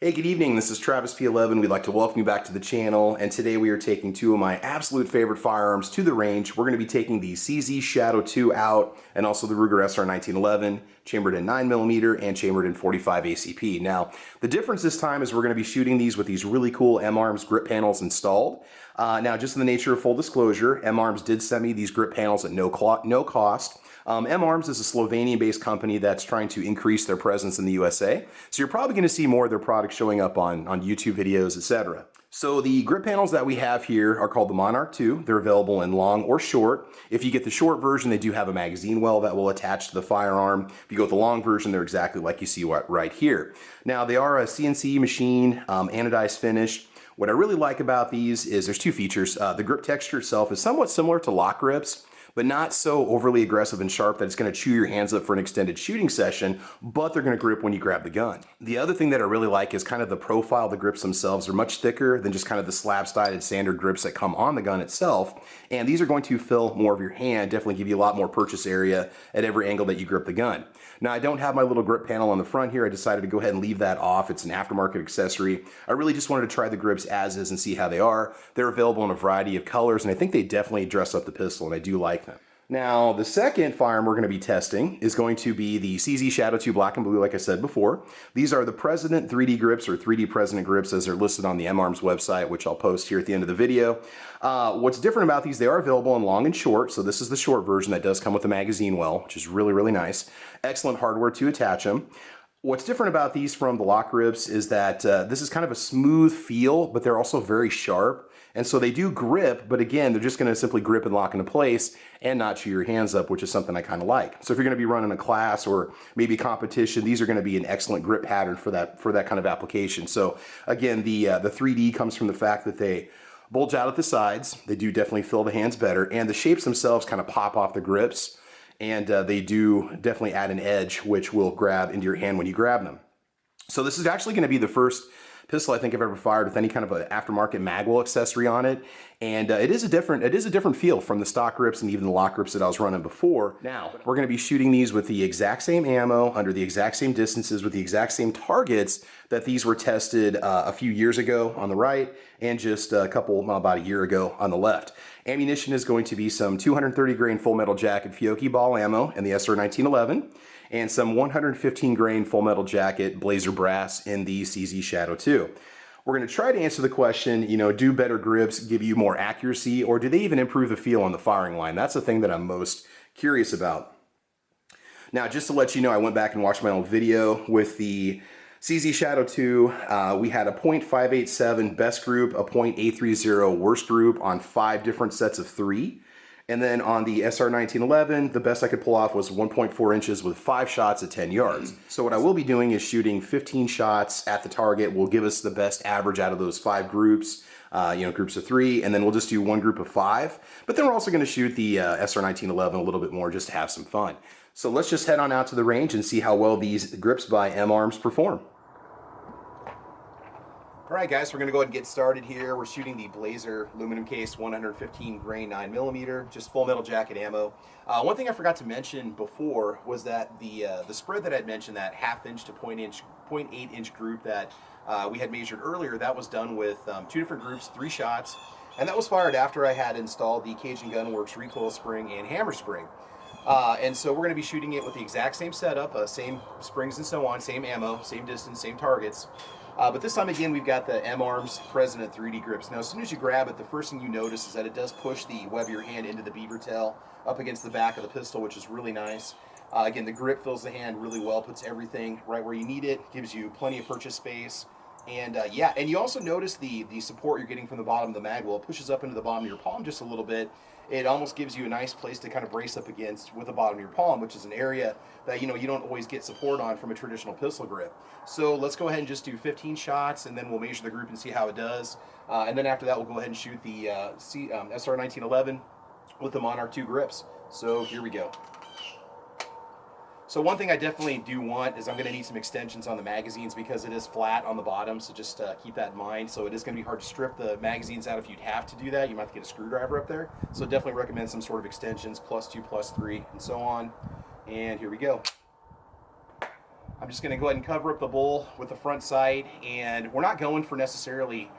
Hey, good evening. This is Travis P11. We'd like to welcome you back to the channel, and today we are taking two of my absolute favorite firearms to the range. We're going to be taking the CZ Shadow 2 out and also the Ruger SR1911, chambered in 9mm and chambered in 45 ACP. Now, the difference this time is we're going to be shooting these with these really cool M-Arms grip panels installed. Now, just in the nature of full disclosure, M-Arms did send me these grip panels at no cost. M-Arms is a Slovenian-based company that's trying to increase their presence in the USA. So you're probably going to see more of their products showing up on YouTube videos, etc. So the grip panels that we have here are called the Monarch II. They're available in long or short. If you get the short version, they do have a magazine well that will attach to the firearm. If you go with the long version, they're exactly like you see right here. Now, they are a CNC machine, anodized finish. What I really like about these is there's two features. The grip texture itself is somewhat similar to lock grips, but not so overly aggressive and sharp that it's going to chew your hands up for an extended shooting session, but they're going to grip when you grab the gun. The other thing that I really like is kind of the profile of the grips themselves. They're much thicker than just kind of the slab-sided standard grips that come on the gun itself, and these are going to fill more of your hand, definitely give you a lot more purchase area at every angle that you grip the gun. Now, I don't have my little grip panel on the front here. I decided to go ahead and leave that off. It's an aftermarket accessory. I really just wanted to try the grips as is and see how they are. They're available in a variety of colors, and I think they definitely dress up the pistol, and I do like them. Now, the second firearm we're going to be testing is going to be the CZ Shadow 2 Black and Blue, like I said before. These are the President 3D grips, or 3D President grips, as they're listed on the M-Arms website, which I'll post here at the end of the video. What's different about these, they are available in long and short, so this is the short version that does come with a magazine well, which is really, really nice. Excellent hardware to attach them. What's different about these from the lock grips is that this is kind of a smooth feel, but they're also very sharp. And so they do grip, but again, they're just going to simply grip and lock into place and not chew your hands up, which is something I kind of like. So if you're going to be running a class or maybe competition, these are going to be an excellent grip pattern for that kind of application. So again, the 3D comes from the fact that they bulge out at the sides. They do definitely fill the hands better, and the shapes themselves kind of pop off the grips, and they do definitely add an edge, which will grab into your hand when you grab them. So this is actually going to be the first pistol I think I've ever fired with any kind of an aftermarket magwell accessory on it, and it is a different feel from the stock grips and even the lock grips that I was running before. Now, we're going to be shooting these with the exact same ammo, under the exact same distances, with the exact same targets that these were tested a few years ago on the right, and just about a year ago on the left. Ammunition is going to be some 230 grain full metal jacket Fiocchi ball ammo in the SR1911, and some 115 grain full metal jacket Blazer brass in the CZ Shadow 2. We're going to try to answer the question, do better grips give you more accuracy, or do they even improve the feel on the firing line? That's the thing that I'm most curious about. Now, just to let you know, I went back and watched my old video with the CZ Shadow 2. We had a .587 best group, a .830 worst group on 5 different sets of 3. And then on the SR1911, the best I could pull off was 1.4 inches with 5 shots at 10 yards. So what I will be doing is shooting 15 shots at the target will give us the best average out of those 5 groups, groups of 3, and then we'll just do one group of 5. But then we're also going to shoot the SR1911 a little bit more just to have some fun. So let's just head on out to the range and see how well these grips by M-Arms perform. Alright guys, we're going to go ahead and get started here. We're shooting the Blazer aluminum case 115 grain 9mm, just full metal jacket ammo. One thing I forgot to mention before was that the spread that I'd mentioned, that ½ inch to 0.8 inch group that we had measured earlier, that was done with 2 different groups, 3 shots, and that was fired after I had installed the Cajun Gun Works recoil spring and hammer spring. And so we're going to be shooting it with the exact same setup, same springs and so on, same ammo, same distance, same targets. But this time again, we've got the M-Arms President 3D grips. Now, as soon as you grab it, the first thing you notice is that it does push the web of your hand into the beaver tail up against the back of the pistol, which is really nice. Again, the grip fills the hand really well, puts everything right where you need it, gives you plenty of purchase space. And yeah, and you also notice the support you're getting from the bottom of the magwell. It pushes up into the bottom of your palm just a little bit. It almost gives you a nice place to kind of brace up against with the bottom of your palm, which is an area that you don't always get support on from a traditional pistol grip. So let's go ahead and just do 15 shots, and then we'll measure the group and see how it does. And then after that, we'll go ahead and shoot the SR1911 with the Monarch Ii grips. So here we go. So one thing I definitely do want is I'm going to need some extensions on the magazines because it is flat on the bottom, so just keep that in mind. So it is going to be hard to strip the magazines out if you'd have to do that. You might have to get a screwdriver up there. So definitely recommend some sort of extensions, +2, +3, and so on. And here we go. I'm just going to go ahead and cover up the bowl with the front sight, and we're not going for necessarily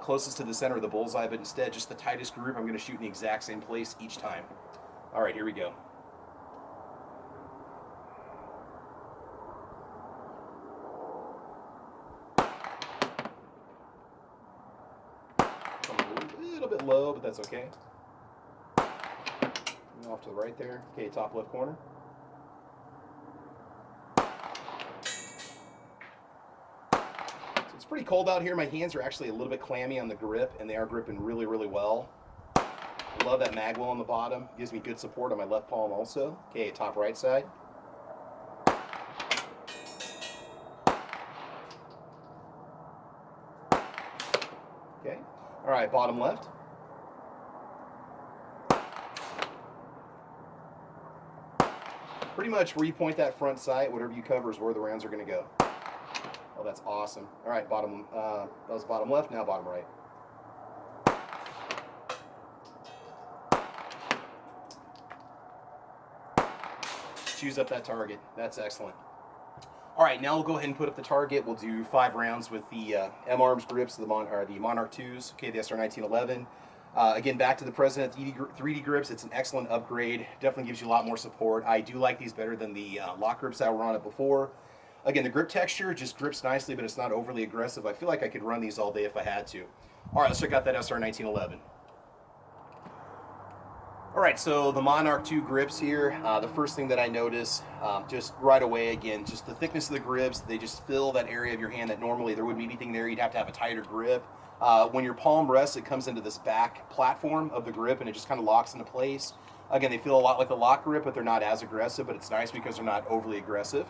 closest to the center of the bullseye, but instead just the tightest group. I'm going to shoot in the exact same place each time. All right, here we go. A little bit low, but that's okay. Off to the right there. Okay, top left corner. It's pretty cold out here. My hands are actually a little bit clammy on the grip, and they are gripping really, really well. I love that Magwell on the bottom. Gives me good support on my left palm also. Okay, top right side. Okay. All right, bottom left. Pretty much where you point that front sight, whatever you cover is where the rounds are going to go. Oh, that's awesome. All right, bottom. That was bottom left. Now bottom right. Choose up that target. That's excellent. All right, now we'll go ahead and put up the target. We'll do 5 rounds with the M-Arms grips, the Monarch IIs. Okay, the SR1911. Again, back to the President 3D grips. It's an excellent upgrade. Definitely gives you a lot more support. I do like these better than the lock grips that were on it before. Again, the grip texture just grips nicely, but it's not overly aggressive. I feel like I could run these all day if I had to. All right, let's check out that SR1911. All right, so the Monarch II grips here. The first thing that I notice, just right away, again, just the thickness of the grips. They just fill that area of your hand that normally there wouldn't be anything there. You'd have to have a tighter grip. When your palm rests, it comes into this back platform of the grip, and it just kind of locks into place. Again, they feel a lot like the lock grip, but they're not as aggressive, but it's nice because they're not overly aggressive.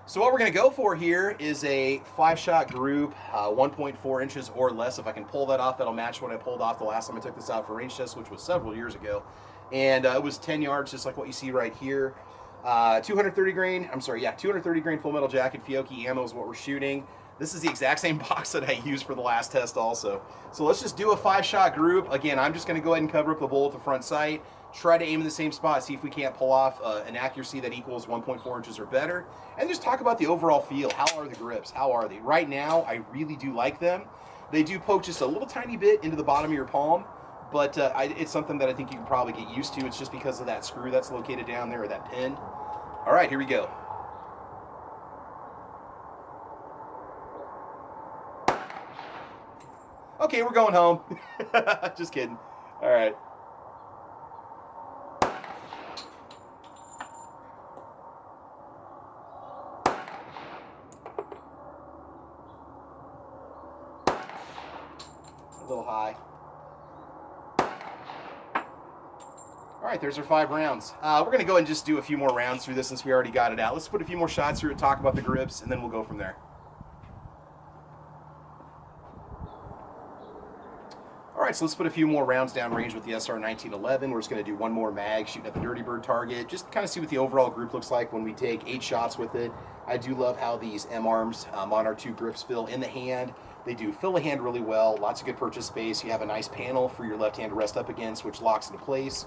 So what we're going to go for here is a 5-shot group, 1.4 inches or less. If I can pull that off, that'll match what I pulled off the last time I took this out for range test, which was several years ago. And it was 10 yards, just like what you see right here. 230 grain full metal jacket Fiocchi ammo is what we're shooting. This is the exact same box that I used for the last test also. So let's just do a 5-shot group. Again, I'm just going to go ahead and cover up the bowl with the front sight. Try to aim in the same spot, see if we can't pull off an accuracy that equals 1.4 inches or better. And just talk about the overall feel. How are the grips? How are they? Right now, I really do like them. They do poke just a little tiny bit into the bottom of your palm, but it's something that I think you can probably get used to. It's just because of that screw that's located down there, or that pin. All right, here we go. Okay, we're going home. Just kidding. All right. A little high. All right, there's our 5 rounds. We're going to go ahead and just do a few more rounds through this since we already got it out. Let's put a few more shots through it, talk about the grips, and then we'll go from there. All right, so let's put a few more rounds down range with the SR1911. We're just going to do one more mag, shooting at the Dirty Bird target, just to kind of see what the overall group looks like when we take 8 shots with it. I do love how these M-Arms Monarch II grips feel in the hand. They do fill the hand really well, lots of good purchase space. You have a nice panel for your left hand to rest up against, which locks into place,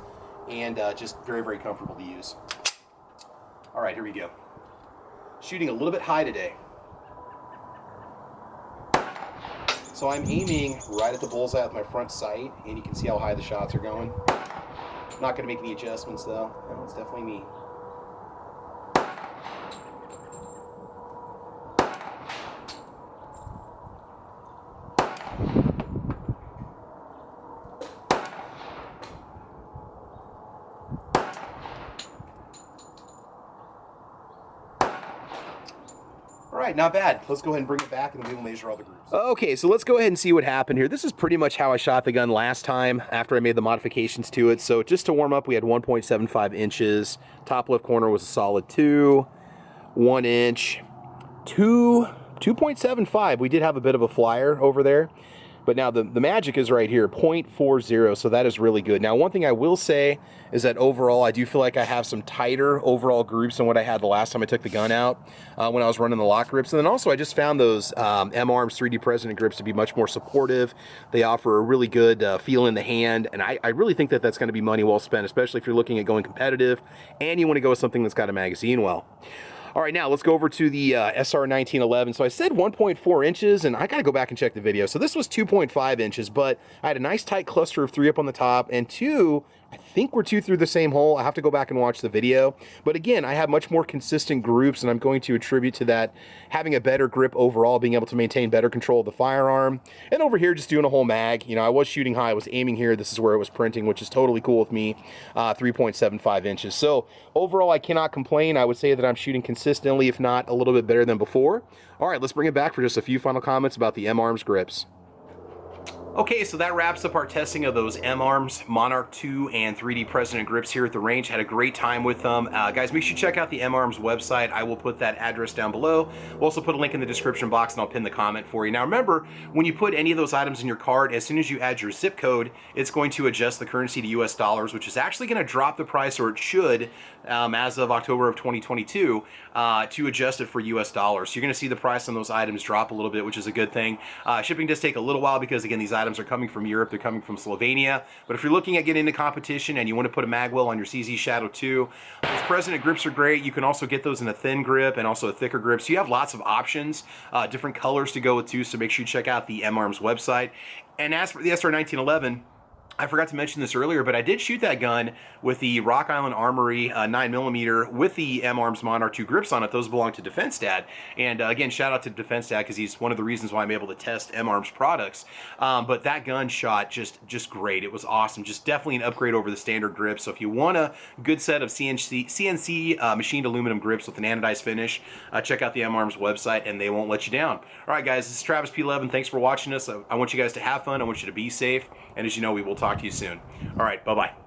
and just very, very comfortable to use. All right, here we go. Shooting a little bit high today. So I'm aiming right at the bullseye with my front sight, and you can see how high the shots are going. Not going to make any adjustments though. No, it's definitely me. All right, not bad. Let's go ahead and bring it back and then we'll measure all the groups. Okay, so let's go ahead and see what happened here. This is pretty much how I shot the gun last time after I made the modifications to it. So just to warm up, we had 1.75 inches. Top left corner was a solid 2. 1 inch. 2.75. We did have a bit of a flyer over there. But now the magic is right here, 0.40, so that is really good. Now, one thing I will say is that overall, I do feel like I have some tighter overall groups than what I had the last time I took the gun out when I was running the lock grips. And then also, I just found those M-Arms 3D President grips to be much more supportive. They offer a really good feel in the hand, and I really think that that's going to be money well spent, especially if you're looking at going competitive and you want to go with something that's got a magazine well. All right, now let's go over to the SR1911. So I said 1.4 inches, and I gotta go back and check the video. So this was 2.5 inches, but I had a nice tight cluster of 3 up on the top, and 2, I think we're 2 through the same hole. I have to go back and watch the video. But again, I have much more consistent groups, and I'm going to attribute to that having a better grip overall, being able to maintain better control of the firearm. And over here, just doing a whole mag. You know, I was shooting high, I was aiming here. This is where it was printing, which is totally cool with me, 3.75 inches. So overall, I cannot complain. I would say that I'm shooting consistently, if not a little bit better than before. All right, let's bring it back for just a few final comments about the M-Arms grips. Okay, so that wraps up our testing of those M-Arms Monarch II and 3D President grips here at the range. Had a great time with them. Guys, make sure you check out the M-Arms website. I will put that address down below. We'll also put a link in the description box, and I'll pin the comment for you. Now remember, when you put any of those items in your cart, as soon as you add your zip code, it's going to adjust the currency to US dollars, which is actually going to drop the price, or it should, as of October of 2022, to adjust it for US dollars. So you're going to see the price on those items drop a little bit, which is a good thing. Shipping does take a little while because, again, these items are coming from Europe, they're coming from Slovenia. But if you're looking at getting into competition and you want to put a Magwell on your CZ Shadow 2, those President grips are great. You can also get those in a thin grip and also a thicker grip. So you have lots of options, different colors to go with too, so make sure you check out the M-Arms website. And as for the SR1911, I forgot to mention this earlier, but I did shoot that gun with the Rock Island Armory 9mm with the M-Arms Monarch II grips on it. Those belong to Defense Dad. And again, shout out to Defense Dad because he's one of the reasons why I'm able to test M-Arms products. But that gun shot just great. It was awesome. Just definitely an upgrade over the standard grip. So if you want a good set of CNC machined aluminum grips with an anodized finish, check out the M-Arms website and they won't let you down. All right, guys, this is Travis P11. Thanks for watching us. I want you guys to have fun. I want you to be safe. And as you know, we will talk to you soon. All right, bye-bye.